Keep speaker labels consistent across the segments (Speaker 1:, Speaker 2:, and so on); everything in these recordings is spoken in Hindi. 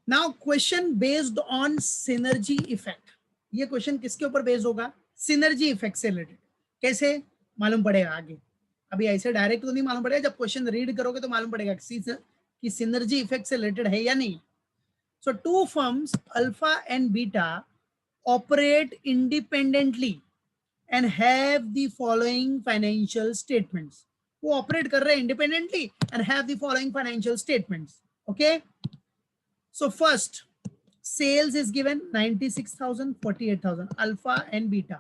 Speaker 1: Now question based on synergy effect. ये क्वेश्चन किसके ऊपर बेस्ड होगा? सिनर्जी इफेक्ट से रिलेटेड। कैसे मालूम पड़ेगा आगे? अभी ऐसे डायरेक्ट तो नहीं मालूम पड़ेगा, जब क्वेश्चन रीड करोगे तो मालूम पड़ेगा कि सिनर्जी इफेक्ट से रिलेटेड है या नहीं। So two firms alpha and beta operate independently and have the following financial statements. वो ऑपरेट कर रहे हैं independently and have the following financial statements. Okay, so first sales is given 96,000, 48,000, alpha and beta.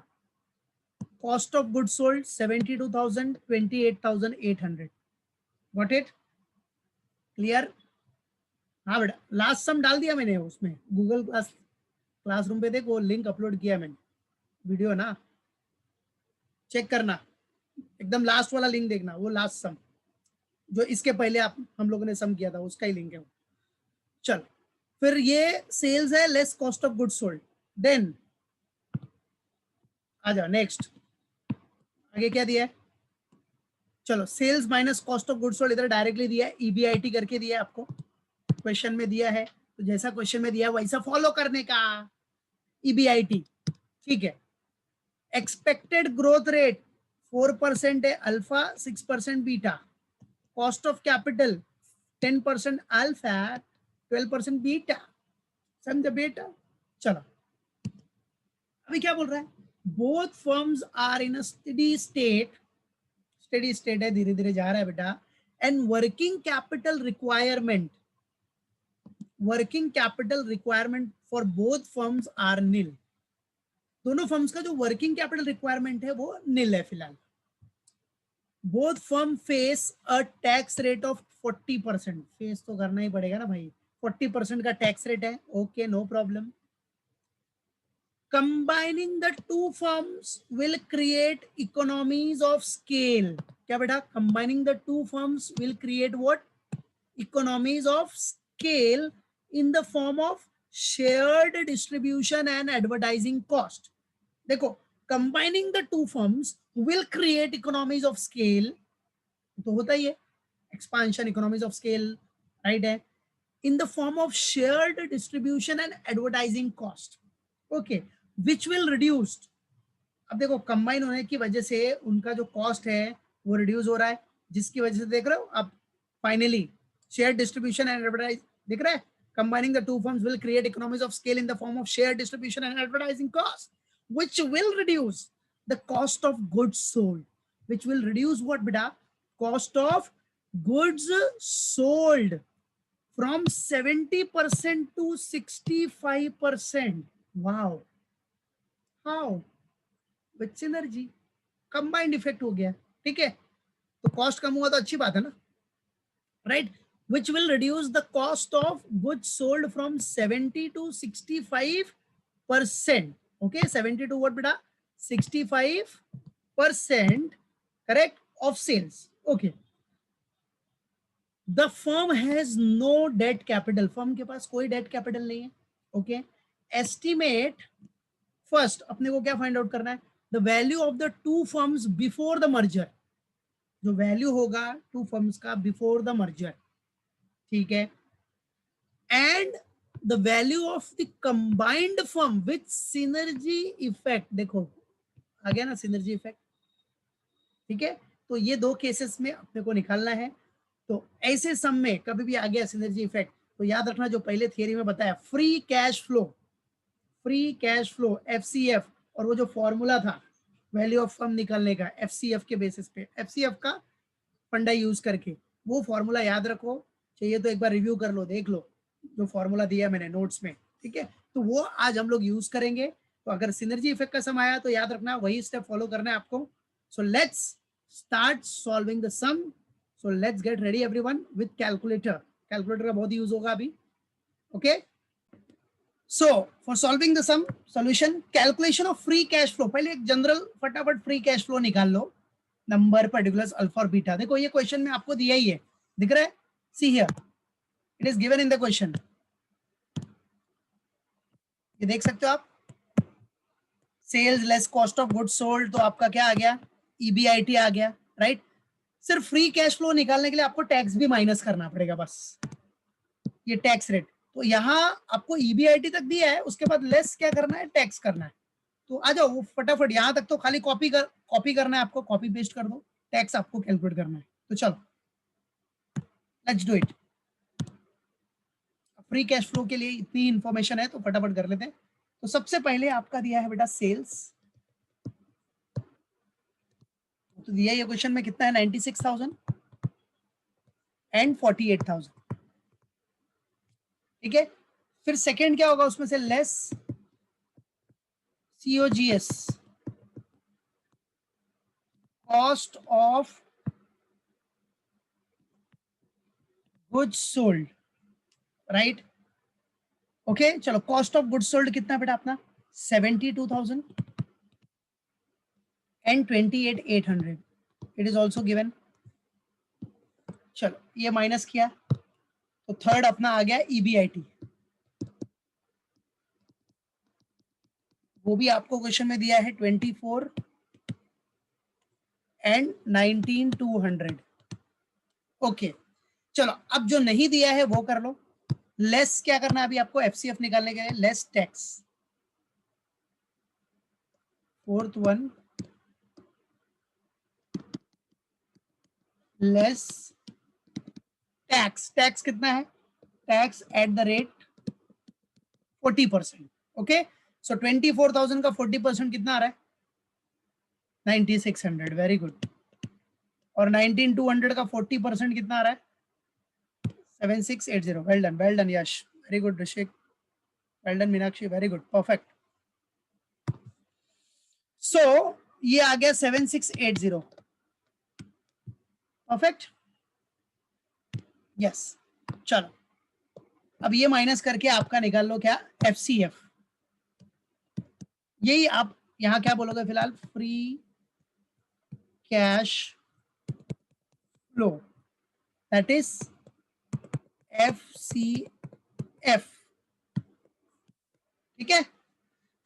Speaker 1: Cost of goods sold 72,000, 28,800. Got it? Clear? हाँ बेटा, लास्ट सम डाल दिया मैंने उसमें, गूगल क्लासरूम पे देख, वो लिंक अपलोड किया मैंने, वीडियो ना, चेक करना, एकदम लास्ट वाला लिंक देखना, वो लास्ट सम जो इसके पहले आप हम लोगों ने सम किया था उसका ही लिंक है वो। चल, फिर ये सेल्स है less cost of goods sold. Then आ जाओ नेक्स्ट, आगे क्या दिया है? चलो, sales minus cost of goods sold इधर डायरेक्टली दिया है, ईबीआईटी करके दिया है आपको, क्वेश्चन में दिया है, तो जैसा क्वेश्चन में दिया है वैसा फॉलो करने का, ईबीआईटी। ठीक है, एक्सपेक्टेड ग्रोथ रेट 4% है alpha, 6% beta, cost of capital 10% alpha, 12% beta. समझे बेटा? चलो, अभी क्या बोल रहा है? Both firms are in a steady state, steady state है, धीरे धीरे जा रहा है बेटा, and working capital requirement, working capital requirement for both firms are nil. दोनों फर्म्स का जो वर्किंग कैपिटल रिक्वायरमेंट है वो नील है फिलहाल। Both firm face a tax rate of 40%, face तो करना ही पड़ेगा ना भाई, 40% का टैक्स रेट है। Okay, no problem. Combining the two firms will create economies of scale. क्या बेटा? Combining the two firms will create what? Economies of scale in the form of shared distribution and advertising cost. देखो, combining the two firms will create economies of scale, तो होता ही है, expansion, economies of scale, right है, in the form of shared distribution and advertising cost. Okay, which will reduced। अब देखो, कंबाइन होने की वजह से उनका जो कॉस्ट है वो रिड्यूस हो रहा है, जिसकी वजह से देख रहे हो आप, finally share distribution and advertise, दिख रहा है, combining the two firms will create economies of scale in the form of shared distribution and advertising cost, which will reduce the cost of goods sold, which will reduce what beta? Cost of goods sold from 70% to 65%. Wow, how? With synergy, combined effect हो गया। ठीक है, तो कॉस्ट कम हुआ तो अच्छी बात है ना, right? Which will reduce the cost of goods sold from 70 to 65%। Okay, 70 to what बेटा? 65%, correct, of sales. Okay, the firm has no debt capital, firm के पास कोई डेट कैपिटल नहीं है। ओके, एस्टिमेट, फर्स्ट अपने को क्या फाइंड आउट करना है? The value of the two firms before the merger, जो वैल्यू होगा टू फर्म्स का बिफोर द मर्जर, ठीक है, and the value of the combined firm with synergy effect. देखो आ गया ना सिनर्जी इफेक्ट, ठीक है, तो ये दो केसेस में अपने को निकालना है। तो ऐसे सम में कभी भी आ गया सिनर्जी इफेक्ट, तो याद रखना जो पहले थियरी में बताया, free cash flow, free cash flow, FCF, और वो जो फॉर्मूला था वैल्यू ऑफ फर्म निकालने का एफसीएफ के बेसिस पे, एफसीएफ का फंडा यूज करके, वो फॉर्मूला याद रखो, चाहिए तो एक बार रिव्यू कर लो, देख लो जो फॉर्मूला दिया मैंने नोट्स में, ठीक है, तो वो आज हम लोग यूज करेंगे। तो अगर सिनर्जी इफेक्ट का सम आया तो याद रखना वही स्टेप फॉलो करना है आपको। So let's start solving the sum. So let's get ready everyone with calculator, calculator का बहुत यूज होगा अभी। Okay, so for solving the sum solution, calculation of free cash flow, पहले एक जनरल फटाफट फ्री कैश फ्लो निकाल लो, नंबर पर्टिकुलर्स अल्फा और बीटा। देखो ये क्वेश्चन में आपको दिया ही है, दिख रहा है, see here it is given in the question, ये देख सकते हो आप, sales less cost of goods sold, तो आपका क्या आ गया? ईबीआईटी आ गया, राइट? सिर्फ फ्री कैश फ्लो निकालने के लिए आपको टैक्स भी माइनस करना पड़ेगा, बस ये टैक्स रेट, तो यहाँ आपको ईबीआईटी तक दिया है, उसके बाद लेस क्या करना है, टैक्स करना है। तो आ जाओ वो फटाफट, यहाँ तक तो खाली कॉपी करना है आपको, कॉपी पेस्ट कर दो, टैक्स आपको कैलकुलेट करना है। तो चलो let's do it. Free cash flow के लिए इतनी इंफॉर्मेशन है तो फटाफट कर लेते हैं। तो सबसे पहले आपका दिया है बेटा सेल्स, तो दिया ये क्वेश्चन में कितना है, 96,000 एंड 48,000। ठीक है, फिर सेकंड क्या होगा उसमें से, less COGS, cost of goods sold, right. Okay चलो, कॉस्ट ऑफ गुड्स सोल्ड कितना बेटा अपना, 72,000 and 28,800, it is also given. चलो ये माइनस किया, तो थर्ड अपना आ गया ईबीआईटी, वो भी आपको क्वेश्चन में दिया है 24 एंड 19,200। ओके चलो, अब जो नहीं दिया है वो कर लो। लेस क्या करना है अभी आपको, एफसीएफ निकालने के लिए, less tax, fourth one, less tax, tax कितना है, tax at the rate 40%। Okay so 24,000 का 40% कितना आ रहा है, 9600, वेरी गुड। और 19,200 का 40% कितना आ रहा है, 7680, well done Yash, very good Rishik, well done Meenakshi, very good, perfect. So ये आ गया 7680, परफेक्ट, यस। चलो अब ये माइनस करके आपका निकाल लो क्या, एफसीएफ, यही आप यहां क्या बोलोगे फिलहाल, free cash flow, that is FCF. ठीक है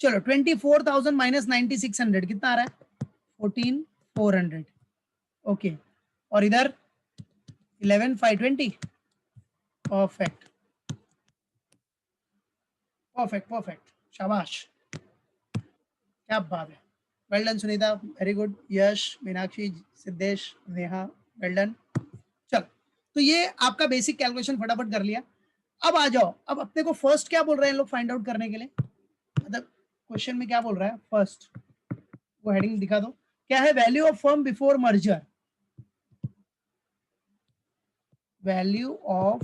Speaker 1: चलो, 24,000 माइनस 9600 कितना आ रहा है, 14,400। ओके और इधर 11,520, परफेक्ट परफेक्ट परफेक्ट, शाबाश, क्या बात है, well done Sunita, very good, Yash, Meenakshi, Siddhesh, Neha, well done. चलो तो ये आपका बेसिक कैलकुलेशन फटाफट कर लिया। अब आ जाओ, अब अपने को फर्स्ट क्या बोल रहे हैं लोग फाइंड आउट करने के लिए, मतलब क्वेश्चन में क्या बोल रहा है, फर्स्ट वो हेडिंग दिखा दो, क्या है, value of firm before merger, value of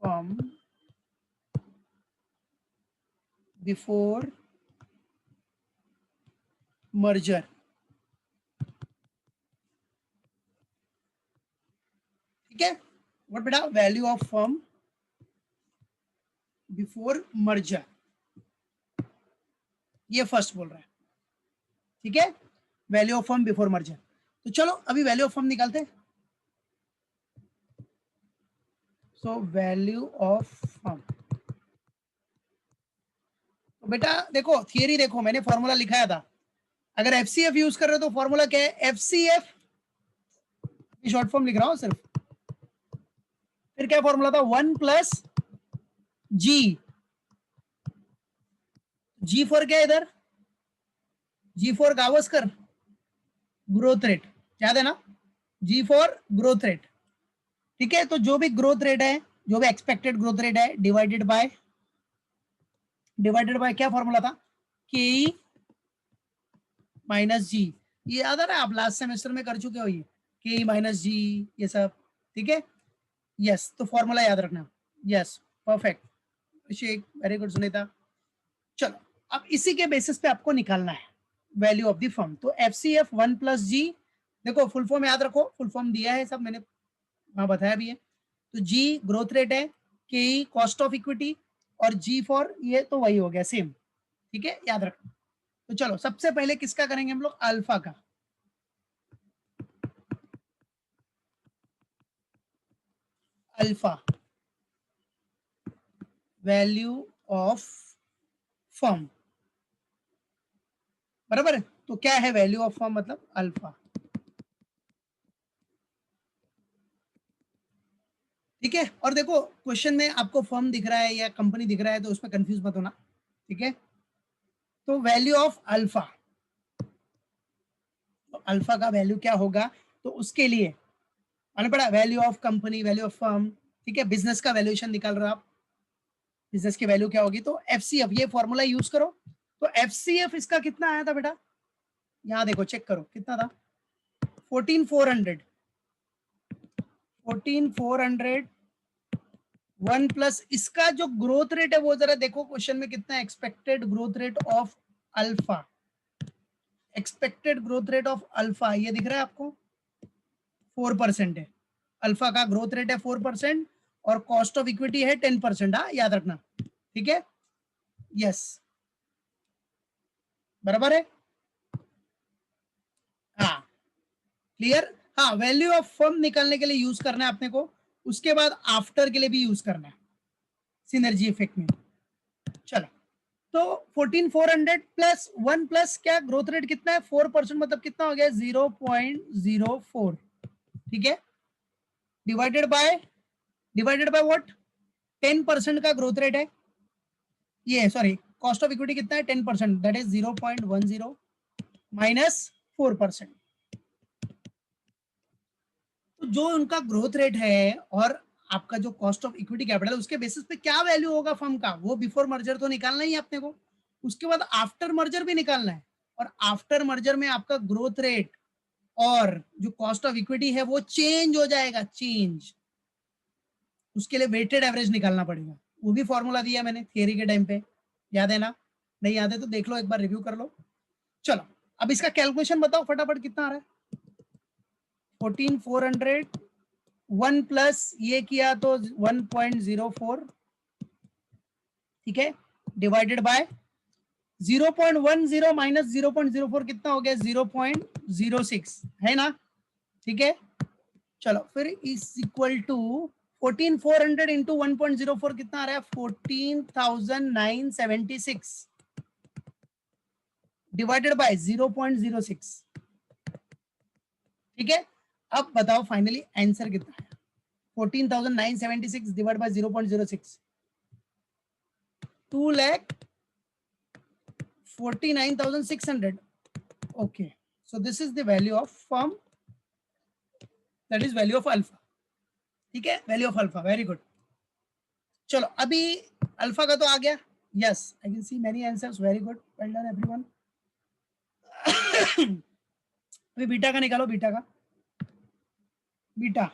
Speaker 1: firm before merger. ठीक है, व्हाट बेटा, value of firm before merger, ये फर्स्ट बोल रहा है। ठीक है, value of firm before merger. तो चलो अभी वैल्यू ऑफ फर्म निकालते हैं। सो वैल्यू ऑफ फर्म, तो बेटा देखो थियरी देखो, मैंने फॉर्मूला लिखाया था, अगर एफसीएफ यूज कर रहे हो तो फॉर्मूला क्या है, एफसीएफ, शॉर्ट फॉर्म लिख रहा हूं सिर्फ, फिर क्या फॉर्मूला था, 1 प्लस जी, जी फॉर क्या इधर, जी फॉर गावस्कर, ग्रोथ रेट, याद है ना, जी फॉर ग्रोथ रेट। ठीक है, तो जो भी ग्रोथ रेट है, जो भी एक्सपेक्टेड ग्रोथ रेट है, डिवाइडेड बाय क्या फॉर्मूला था, के ई माइनस जी, ये याद है ना, आप लास्ट सेमेस्टर में कर चुके हो ये, के ई माइनस जी, ये सब। ठीक है, यस, तो फॉर्मूला याद रखना, यस, परफेक्ट अभिषेक, वेरी गुड सुनीता। चलो अब इसी के बेसिस पे आपको निकालना है वैल्यू ऑफ द फर्म। तो एफ सी एफ 1 प्लस जी, देखो फुल फॉर्म याद रखो, फुल फॉर्म दिया है सब, मैंने वहां बताया भी है। तो जी ग्रोथ रेट है, के ई कॉस्ट ऑफ इक्विटी, और जी फॉर ये तो वही हो गया सेम। ठीक है, याद रखना। तो चलो सबसे पहले किसका करेंगे हम लोग, अल्फा का। अल्फा, वैल्यू ऑफ फर्म, बराबर है। तो क्या है वैल्यू ऑफ फर्म, मतलब अल्फा। ठीक है। और देखो क्वेश्चन में आपको फर्म दिख रहा है या कंपनी दिख रहा है, तो उसमें कंफ्यूज मत होना, ठीक है। तो वैल्यू ऑफ अल्फा, तो अल्फा का वैल्यू क्या होगा, तो उसके लिए मालूम पड़ा, value of company, value of firm, ठीक है। बिजनेस का वैल्यूएशन निकाल रहे हो आप, बिजनेस की वैल्यू क्या होगी, तो एफसीएफ, ये फॉर्मूला यूज करो। तो एफसीएफ इसका कितना आया था बेटा, यहां देखो चेक करो कितना था, 14400, 14400 वन प्लस इसका जो ग्रोथ रेट है वो जरा देखो क्वेश्चन में कितना, expected growth rate of alpha, expected growth rate of alpha ये दिख रहा है आपको, 4% है। अल्फा का ग्रोथ रेट है 4% और कॉस्ट ऑफ इक्विटी है 10%, हाँ याद रखना, ठीक है। यस, बराबर है, हाँ क्लियर। हाँ, वैल्यू ऑफ फर्म निकालने के लिए यूज करना है अपने को, उसके बाद आफ्टर के लिए भी यूज करना है सिनर्जी इफेक्ट में। चलो, तो 14400 प्लस 1 प्लस क्या ग्रोथ रेट कितना है, 4%, मतलब कितना हो गया 0.04, ठीक है। डिवाइडेड बाय व्हाट, 10% का ग्रोथ रेट है, ये सॉरी कॉस्ट ऑफ इक्विटी कितना है 10%, दैट इज 0.10 माइनस 4%। तो जो उनका ग्रोथ रेट है और आपका जो कॉस्ट ऑफ इक्विटी कैपिटल है, उसके बेसिस पे क्या वैल्यू होगा फर्म का, वो बिफोर मर्जर तो निकालना ही है अपने को, उसके बाद आफ्टर मर्जर भी निकालना है। और आफ्टर मर्जर में आपका ग्रोथ रेट और जो कॉस्ट ऑफ इक्विटी है वो चेंज हो जाएगा, चेंज, उसके लिए वेटेड एवरेज निकालना पड़ेगा। वो भी फॉर्मूला दिया मैंने थियरी के टाइम पे, याद है ना, नहीं याद है तो देख लो एक बार, रिव्यू कर लो। चलो, अब इसका कैलकुलेशन बताओ फटाफट कितना आ रहा है, 14400 1 प्लस ये किया तो 1.04, ठीक है, डिवाइडेड बाय 0.10 माइनस 0.04 कितना हो गया 0.06, है ना, ठीक है। चलो फिर इज इक्वल टू 14400 इंटू 1.04 कितना आ रहा है 14976 डिवाइडेड बाय 0.06, ठीक है। अब बताओ फाइनली आंसर कितना है, 14976 divide by 0.06, 2,49,600, okay, so this is the value of firm, that is value of alpha, ठीक है, value of alpha, very good. चलो अभी अल्फा का तो आ गया, yes I can see many answers, very good, well done everyone. अभी बीटा का निकालो, बीटा का, बीटा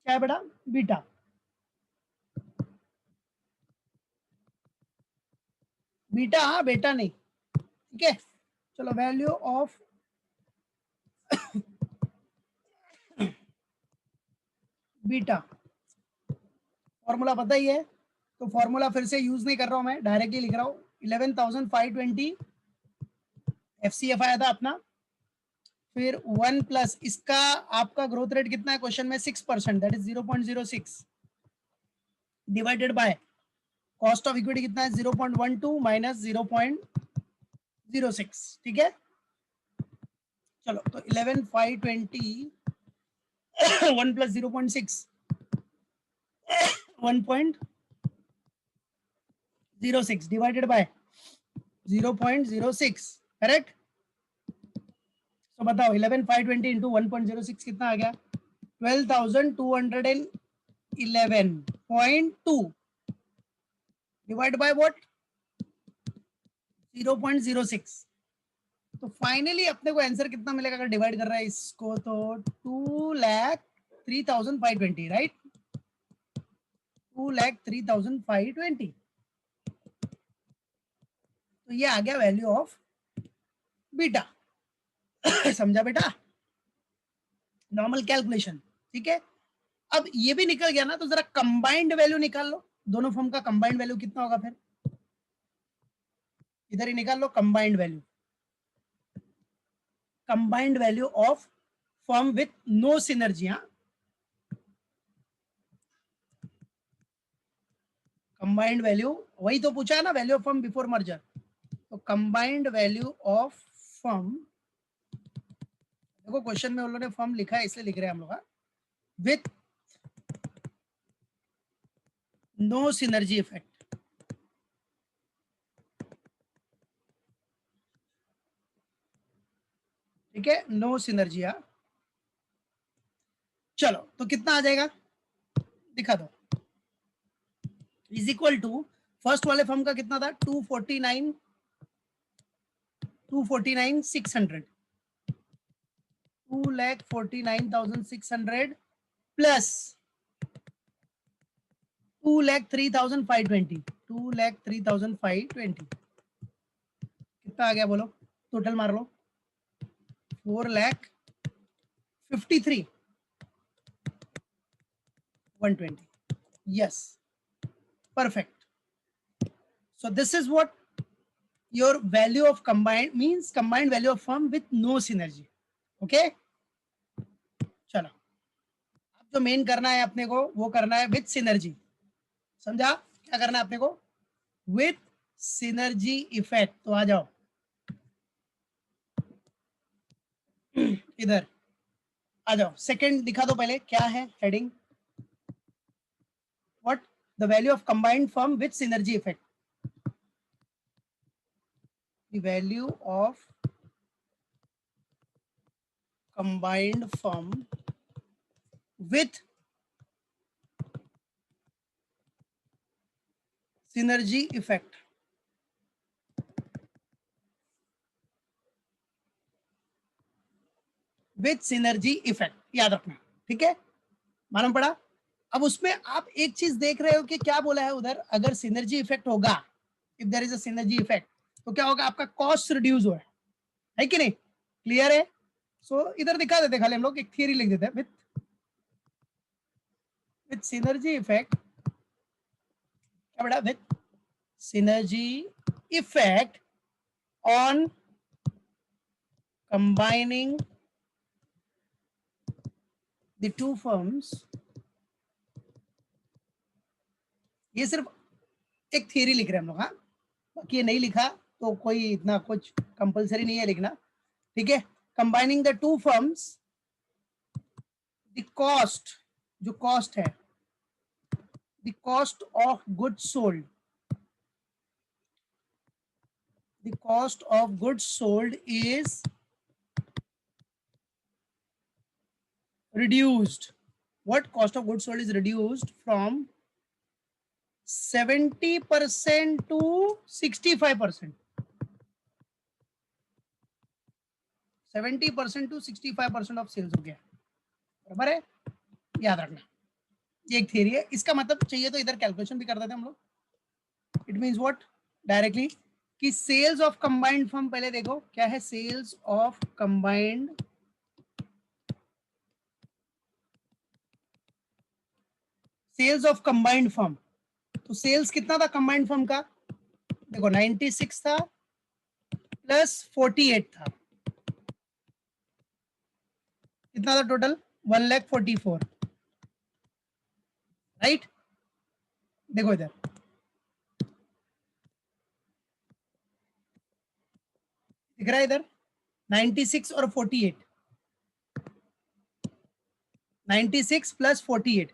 Speaker 1: क्या है बेटा, बीटा, बीटा हाँ बेटा नहीं, ठीक है। चलो वैल्यू ऑफ बीटा, फॉर्मूला पता ही है, तो फॉर्मूला फिर से यूज नहीं कर रहा हूं मैं, डायरेक्टली लिख रहा हूं, 11,520 एफसीएफ आया था अपना, फिर 1 प्लस इसका आपका ग्रोथ रेट कितना है क्वेश्चन में 6%, that is 0.06 divided by cost of equity कितना है 0.12 माइनस 0.06, ठीक है। चलो तो 11,520 1 प्लस 0.6 1.06 डिवाइडेड बाय 0.06, करेक्ट। तो बताओ 11,520 इंटू 1.06 कितना आ गया 12,211.2 डिवाइड बाय व्हाट 0.06। तो फाइनली अपने को आंसर कितना मिलेगा अगर डिवाइड कर रहा है इसको, तो 2,03,520, राइट, 2,03,520। तो ये आ गया वैल्यू ऑफ बीटा। समझा बेटा, नॉर्मल कैलकुलेशन, ठीक है। अब ये भी निकल गया ना, तो जरा कंबाइंड वैल्यू निकाल लो, दोनों फॉर्म का कंबाइंड वैल्यू कितना होगा, फिर इधर ही निकाल लो combined value, combined value of firm with no synergy, हाँ कंबाइंड वैल्यू, वही तो पूछा है ना, value of firm before merger, तो कंबाइंड वैल्यू ऑफ फर्म देखो क्वेश्चन में उन लोगों ने फर्म लिखा है इसलिए लिख रहे हैं हम लोग, विथ नो सिनर्जी इफेक्ट। ठीक है, नो सिनर्जी। चलो तो कितना आ जाएगा दिखा दो। इज इक्वल टू फर्स्ट वाले फर्म का कितना था, 249,600, 2,49,600 प्लस 2,03,520, 2,03,520 कितना आ गया बोलो, टोटल मार लो, 4,53,120। yes, perfect. So this is what your value of combined means, combined value of firm with no synergy. okay, चलो अब जो मेन करना है अपने को वो करना है विथ सिनर्जी। समझा क्या करना है अपने को, विथ सिनर्जी इफेक्ट। तो आ जाओ इधर आ जाओ, सेकंड दिखा दो पहले क्या है heading, what the value of combined firm with synergy effect, the value of combined firm with synergy effect. With synergy effect याद रखना, ठीक है, मालूम पड़ा। अब उसमें आप एक चीज देख रहे हो कि क्या बोला है उधर, अगर सिनर्जी इफेक्ट होगा, if there is a synergy effect, तो क्या होगा, आपका कॉस्ट रिड्यूस हुआ है कि नहीं, क्लियर है। सो इधर दिखा देते खाली हम लोग एक थियरी लिख देते हैं, विथ सिनर्जी इफेक्ट, क्या बेटा, with synergy effect on combining the two firms. ये सिर्फ एक थियरी लिख रहे हैं हम लोग, हाँ, बाकी ये नहीं लिखा तो कोई इतना कुछ कंपलसरी नहीं है लिखना, ठीक है। Combining the two firms, the cost, जो कॉस्ट है, the cost of goods sold, the cost of goods sold is reduced. What cost of goods sold is reduced from 70% to 65%, 70% to 65% of sales हो गया, बराबर है, याद रखना। ये एक थियरी है, इसका मतलब चाहिए तो इधर कैलकुलेशन भी कर देते हैं हम लोग। इट मींस व्हाट, डायरेक्टली कि सेल्स ऑफ कंबाइंड फर्म, पहले देखो क्या है, sales of combined, sales of combined firm, तो सेल्स कितना था कंबाइंड फर्म का, देखो 96 था प्लस 48 था, कितना था टोटल, 1,44,000, राइट। देखो इधर दिख रहा है, इधर 96 और 48, 96 प्लस 48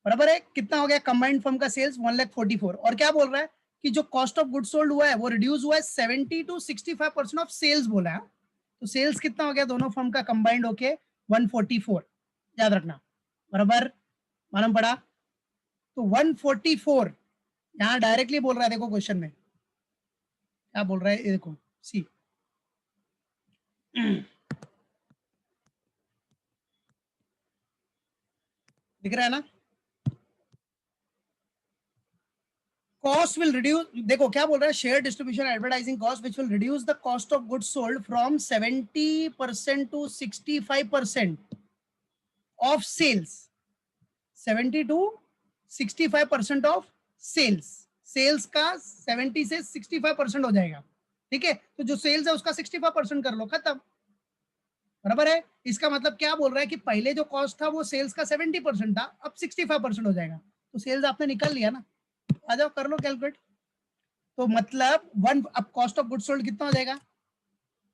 Speaker 1: बराबर है कितना हो गया, कंबाइंड फर्म का सेल्स 1,44,000। और क्या बोल रहा है कि जो कॉस्ट ऑफ गुड सोल्ड हुआ है वो रिड्यूस हुआ है 70 to 65% ऑफ सेल्स बोला है। तो सेल्स कितना हो गया दोनों फर्म का कंबाइंड होके 144, याद रखना, बराबर, मालूम पड़ा। तो 144 यहाँ डायरेक्टली बोल रहा है, देखो क्वेश्चन में क्या बोल रहा है, ये देखो सी दिख रहा है ना, कॉस्ट विल रिड्यूस, देखो क्या बोल रहा है, share distribution advertising cost which will reduce the cost of goods sold from 70% to 65% of sales, 70 to 65% of sales, sales का 70 से 65% हो जाएगा, ठीक है। तो जो सेल्स है उसका 65% कर लो, खत्म, बराबर है। इसका मतलब क्या बोल रहा है कि पहले जो कॉस्ट था वो सेल्स का 70% था, अब 65% हो जाएगा, तो सेल्स आपने निकाल लिया ना, आ जाओ कर लो कैलकुलेट। तो मतलब वन, अब कॉस्ट ऑफ गुड्स सोल्ड कितना हो जाएगा,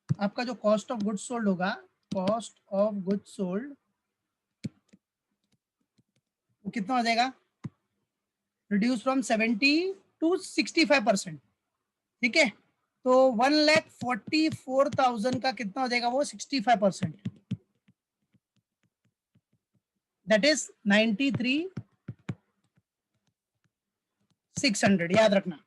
Speaker 1: आपका जो कॉस्ट ऑफ गुड्स सोल्ड होगा कॉस्ट ऑफ गुड्स सोल्ड वो कितना हो जाएगा, रिड्यूस फ्रॉम 70 टू 65%। ठीक है, तो 1,44,000 का कितना हो जाएगा वो 65%, दैट इज 93,600। याद रखना,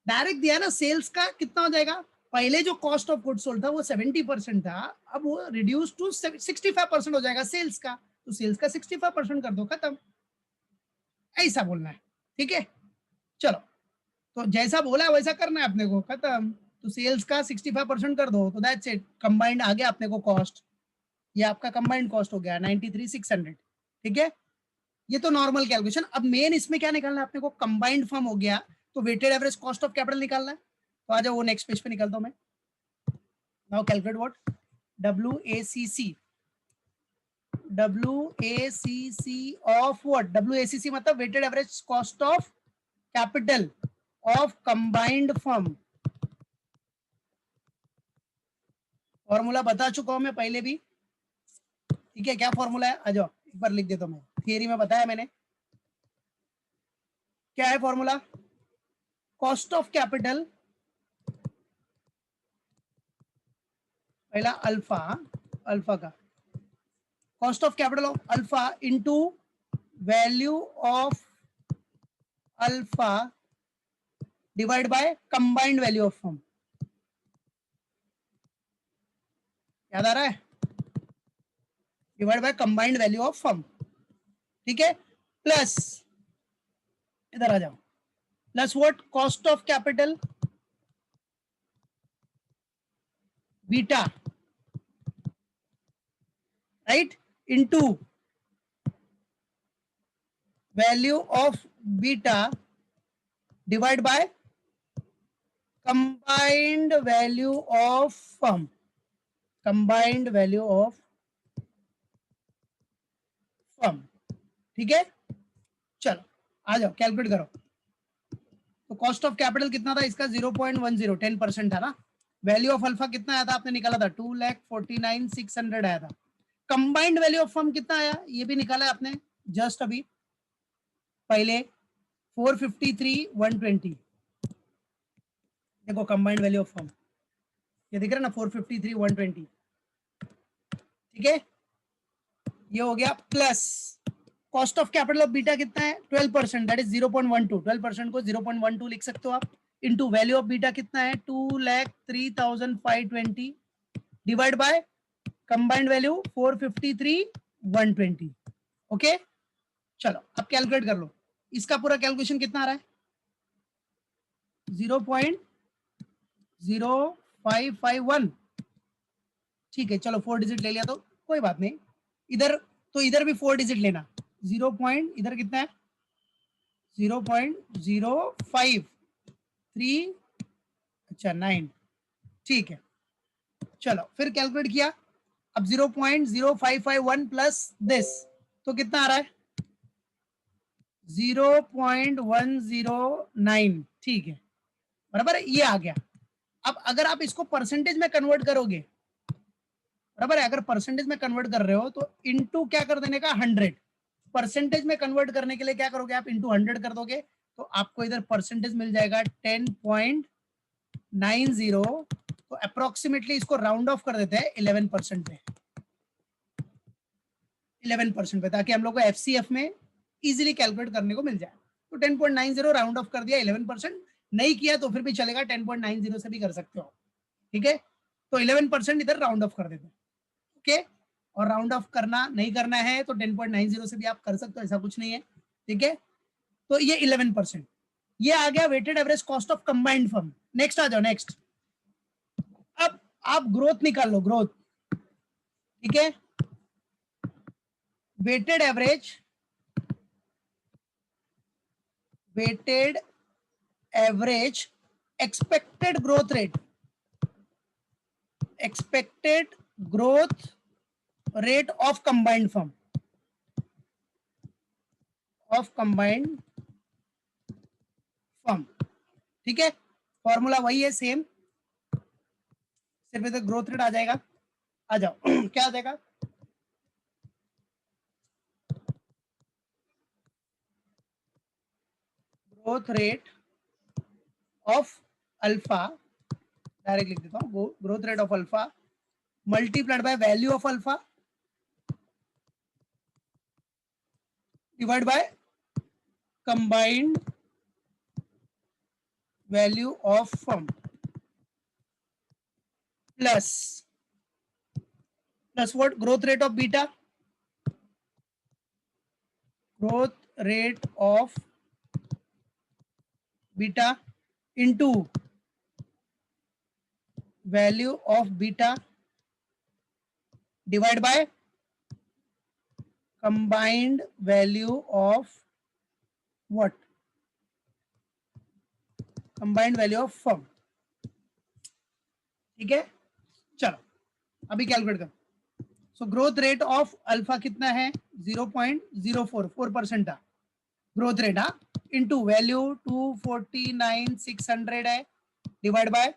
Speaker 1: डायरेक्ट दिया ना सेल्स का कितना हो जाएगा, पहले जो कॉस्ट ऑफ गुड सोल्ड था वो 70% था, अब वो रिड्यूस टू 65% हो जाएगा सेल्स का, तो सेल्स का 65% कर दो, खत्म। ऐसा बोलना है, ठीक है। चलो, तो जैसा बोला वैसा करना है अपने को, खत्म। तो सेल्स का 65% कर दो, तो दैट्स इट, कंबाइंड आ गया अपने को कॉस्ट, ये आपका कंबाइंड कॉस्ट हो गया 93,600। ठीक है, ये तो नॉर्मल कैलकुलेशन। अब मेन इसमें क्या निकालना है अपने को, कंबाइंड फर्म हो गया, तो weighted average cost of capital निकालना है। तो आ जाओ वो नेक्स्ट पेज पे निकलता हूं मैं। Now calculate what, WACC, WACC of what, WACC मतलब weighted average cost of capital of combined firm. Formula बता चुका हूं मैं पहले भी, ठीक है। क्या फॉर्मूला है, आ जाओ एक बार लिख देता हूं मैं, थियरी में बताया मैंने, क्या है फॉर्मूला, कॉस्ट ऑफ कैपिटल, पहला अल्फा, अल्फा का cost of capital of alpha into value of alpha divide by combined value of firm. याद आ रहा है, divide bye combined value of firm, ठीक है। प्लस, इधर आ जाओ, plus what, cost of capital beta, right, into value of beta divide by combined value of firm, combined value of firm, ठीक है। चलो आ जाओ कैलकुलेट करो। तो कॉस्ट ऑफ कैपिटल कितना था इसका 0.10, 10% था ना। वैल्यू ऑफ अल्फा कितना आया था आपने निकाला था, 2,49,600 आया था। कंबाइंड वैल्यू ऑफ फर्म कितना आया ये भी निकाला है आपने जस्ट अभी पहले, 453,120। देखो कंबाइंड वैल्यू ऑफ फर्म ये दिख रहा है ना, 453,120, ठीक है। ये हो गया, plus cost of capital of beta कितना है 12%, दैट इज 0.12, 12% को 0.12 लिख सकते हो आप, इनटू वैल्यू ऑफ बीटा कितना है 2,03,520 divide by combined value 453,120। Okay, चलो अब कैलकुलेट कर लो, इसका पूरा कैलकुलेशन कितना आ रहा है 0.0551। ठीक है, चलो 4 डिजिट ले लिया तो कोई बात नहीं, इधर तो इधर भी 4 डिजिट लेना, 0. इधर कितना है 0.053, अच्छा 9, ठीक है। चलो फिर कैलकुलेट किया, अब 0.0551 प्लस दिस, तो कितना आ रहा है 0.109, ठीक है, बराबर है, ये आ गया। अब अगर आप इसको परसेंटेज में कन्वर्ट करोगे, बराबर है, अगर परसेंटेज में कन्वर्ट कर रहे हो तो इनटू क्या कर देने का 100, परसेंटेज में कन्वर्ट करने के लिए क्या करोगे आप, इनटू 100 कर दोगे, तो आपको इधर परसेंटेज मिल जाएगा 10.90, तो अप्रोक्सीमेटली इसको राउंड ऑफ कर देते हैं 11% पे, 11% पे, ताकि हम लोग को एफसीएफ में इजीली कैलकुलेट करने को मिल जाए। तो 10.90 राउंड ऑफ कर दिया 11%, नहीं किया तो फिर भी चलेगा, 10.90 से भी कर सकते हो, ठीक है। तो 11% इधर राउंड ऑफ कर देते हैं, ओके। और राउंड ऑफ करना नहीं करना है तो 10.90 से भी आप कर सकते हो, ऐसा कुछ नहीं है, ठीक है। तो ये 11%, ये आ गया weighted average cost of combined firm. Next आ जाओ, नेक्स्ट, अब आप ग्रोथ निकाल लो, ग्रोथ, ठीक है। Weighted average, weighted average expected growth rate, expected growth rate of combined firm, of combined firm, ठीक है। फॉर्मूला वही है सेम, सिर्फ इधर ग्रोथ रेट आ जाएगा। आ जाओ क्या आ जाएगा, growth rate of alpha, direct लिख देता हूँ, growth rate of alpha multiplied by value of alpha divide by combined value of firm plus what, growth rate of beta, growth rate of beta into value of beta divide by combined value of what, combined value of firm. ठीक है, चलो अभी कैलकुलेट कर। So growth rate of alpha कितना है, 0.044% था ग्रोथ रेट, हाँ, इनटू वैल्यू 249,600 है divide by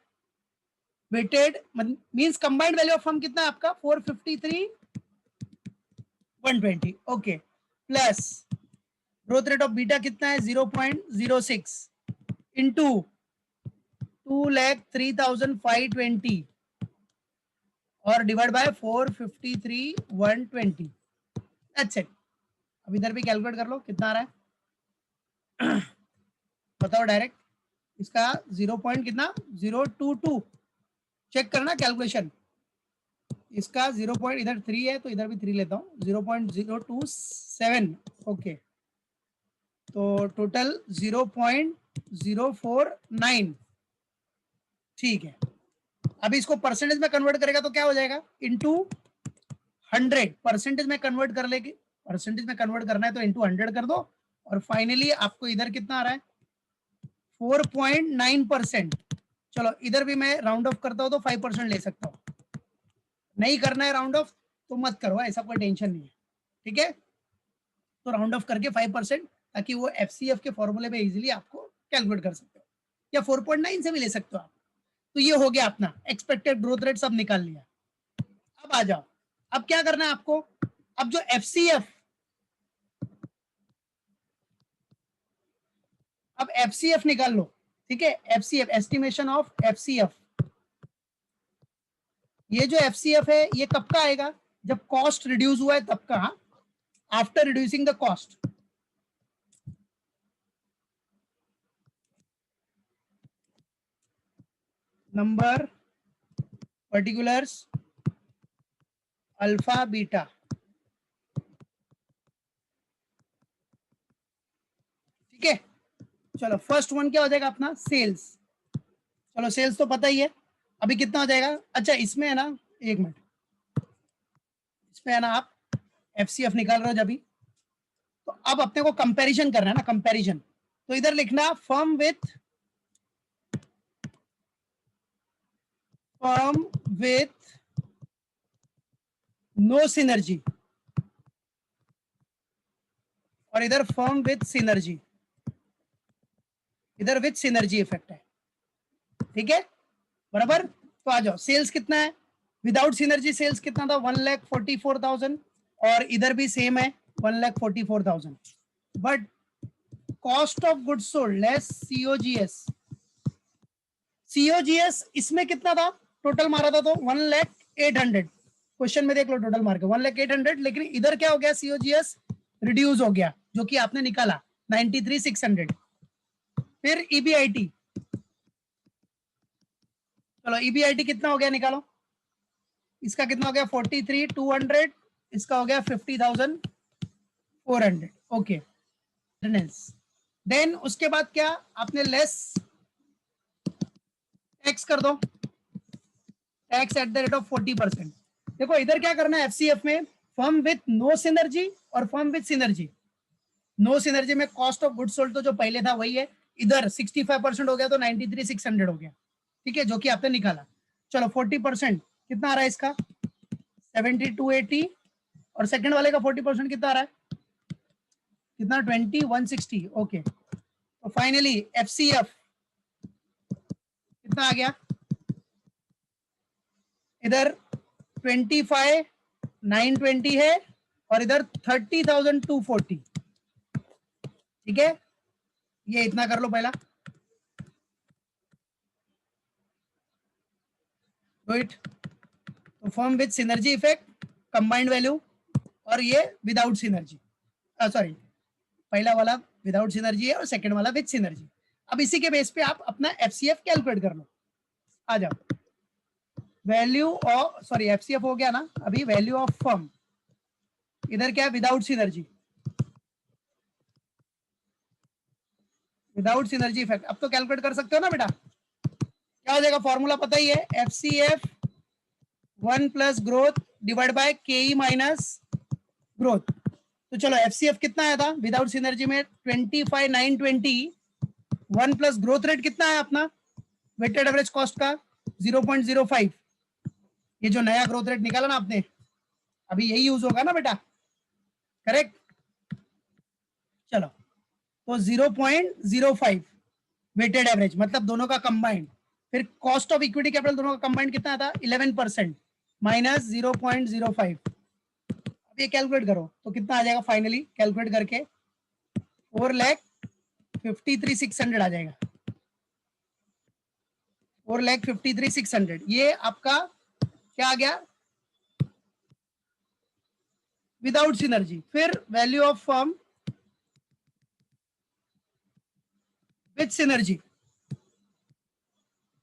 Speaker 1: weighted means combined value of firm कितना है आपका 453,120, okay, plus growth rate of beta कितना है 0.06 इनटू 2,03,520 और डिवाइड बाय 453,120, दैट्स इट। अब इधर भी कैलकुलेट कर लो कितना आ रहा है बताओ डायरेक्ट, इसका 0 पॉइंट कितना 022, चेक करना कैलकुलेशन, इसका 0 पॉइंट इधर 3 है तो इधर भी 3 लेता हूँ, 0.027, ओके, तो टोटल 0.049, ठीक है। अभी इसको परसेंटेज में कन्वर्ट करेगा तो क्या हो जाएगा, इनटू 100, परसेंटेज में कन्वर्ट कर लेगी, परसेंटेज में कन्वर्ट करना है तो इनटू 100 कर दो, और फाइनली आपको इधर कितना आ रहा है 4.9%। चलो इधर भी मैं राउंड ऑफ करता हूं तो 5% ले सकता हूं, नहीं करना है राउंड ऑफ तो मत करो, ऐसा कोई टेंशन नहीं है, ठीक है। तो राउंड ऑफ करके 5%, ताकि वो एफसीएफ के फॉर्मूले में इजीली आपको कैलकुलेट कर सकते हो, या 4.9 से भी ले सकते हो आप। तो ये हो गया अपना एक्सपेक्टेड ग्रोथ रेट, सब निकाल लिया। अब आ जाओ, अब क्या करना है आपको, अब जो एफसीएफ, अब एफसीएफ निकाल लो, ठीक है, एफसीएफ एस्टिमेशन ऑफ एफसीएफ, ये जो एफसीएफ है ये कब का आएगा, जब कॉस्ट रिड्यूस हुआ है तब का, after reducing the cost. Number particulars alpha beta, ठीक है। चलो फर्स्ट वन क्या हो जाएगा अपना, सेल्स, चलो सेल्स तो पता ही है, अभी कितना हो जाएगा, अच्छा इसमें है ना, एक मिनट, इसमें है ना आप एफसीएफ निकाल रहे हो जब भी, तो अब अपने को कंपैरिजन करना है ना, कंपैरिजन, तो इधर लिखना फर्म विथ नो सिनर्जी, और इधर फर्म विथ सिनर्जी, इधर विथ सिनर्जी इफेक्ट है, ठीक है, बराबर। तो आ जाओ, सेल्स कितना है, विदाउट सिनर्जी सेल्स कितना था 1,44,000, और इधर भी सेम है 1,44,000, but cost of goods sold less COGS, COGS इसमें कितना था, टोटल मारा था तो 1,08,000, क्वेश्चन में देख लो टोटल मार्क 1,08,000, लेकिन इधर क्या हो गया, सीओजीएस रिड्यूस हो गया, जो कि आपने निकाला 93,600। फिर ईबीआईटी, चलो ईबीआईटी कितना हो गया निकालो, इसका कितना हो गया 43,200, इसका हो गया 50,400, ओके। देन उसके बाद क्या आपने लेस टैक्स कर दो, tax at the rate of 40%। देखो इधर क्या करना है एफसीएफ में, फर्म विथ नो सिनर्जी और firm with synergy, no synergy में कॉस्ट ऑफ गुड्स सोल्ड तो जो पहले था वही है, इधर 65% हो गया तो 93,600 हो गया, ठीक है, जो कि आपने निकाला। चलो 40% कितना आ रहा है इसका 7280, और सेकंड वाले का 40% कितना आ रहा है, कितना 2160, ओके। तो फाइनली एफसीएफ कितना आ गया, इधर 25,920 है और इधर 30,240, ठीक है, ये इतना कर लो पहला, डू इट। तो firm with synergy effect, combined value, और ये विदाउट सिनर्जी, सॉरी पहला वाला विदाउट सिनर्जी है और सेकंड वाला विद सिनर्जी। अब इसी के बेस पे आप अपना एफसीएफ कैलकुलेट कर लो, आ जाओ। वैल्यू ऑफ, सॉरी एफसीएफ हो गया ना अभी, वैल्यू ऑफ फर्म, इधर क्या है without synergy, without synergy effect. अब तो कैलकुलेट कर सकते हो ना बेटा, क्या हो जाएगा, फॉर्मूला पता ही है, FCF 1 plus growth divide by केई माइनस ग्रोथ। तो चलो एफसीएफ कितना आया था विदाउट सिनर्जी में, 25,920, 1 प्लस ग्रोथ रेट कितना है अपना वेटेड एवरेज कॉस्ट का 0.05, ये जो नया ग्रोथ रेट निकाला ना आपने, अभी यही यूज होगा ना बेटा, करेक्ट। चलो तो 0.05 वेटेड एवरेज, मतलब दोनों का कंबाइंड। फिर कॉस्ट ऑफ इक्विटी कैपिटल दोनों का कंबाइंड कितना था 11% माइनस 0.05। अब ये कैलकुलेट करो तो कितना आ जाएगा फाइनली, कैलकुलेट करके 4,53,600 आ जाएगा, 4,53,600। ये आपका क्या आ गया विदाउट सिनर्जी। फिर value of firm with synergy,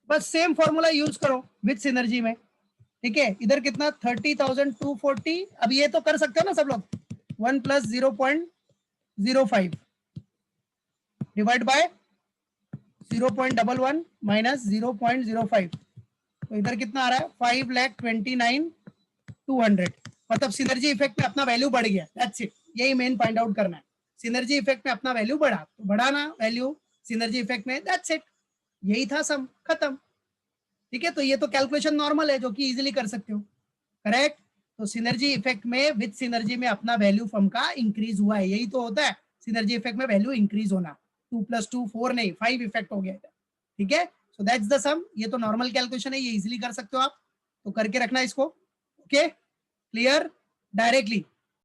Speaker 1: बस सेम फॉर्मूला यूज करो विद सिनर्जी में, ठीक है। इधर कितना 30,240, अब ये तो कर सकते हो ना सब लोग, 1 प्लस 0.05 डिवाइड बाय 0.11 माइनस 0.05, तो इधर कितना आ रहा है 5,29,200। मतलब सिनर्जी इफेक्ट में अपना वैल्यू बढ़ गया, दैट्स इट, यही मेन फाइंड आउट करना है। सिनर्जी इफेक्ट में अपना वैल्यू बढ़ा तो बढ़ा ना वैल्यू सिनर्जी इफेक्ट में, दैट्स इट, यही था सम, खत्म, ठीक है। तो ये तो कैलकुलेशन नॉर्मल है जो कि इजीली कर सकते हो, करेक्ट। तो सिनर्जी इफेक्ट में विद सिनर्जी में अपना वैल्यू फर्म का इंक्रीज हुआ है, यही तो होता है सिनर्जी इफेक्ट में वैल्यू इंक्रीज होना। 2 + 2 4 नहीं 5 इफेक्ट हो गया, ठीक है। सो दैट्स द सम, ये तो नॉर्मल कैलकुलेशन है, ये इजीली कर सकते हो आप, तो करके रखना इसको, ओके क्लियर डायरेक्टली।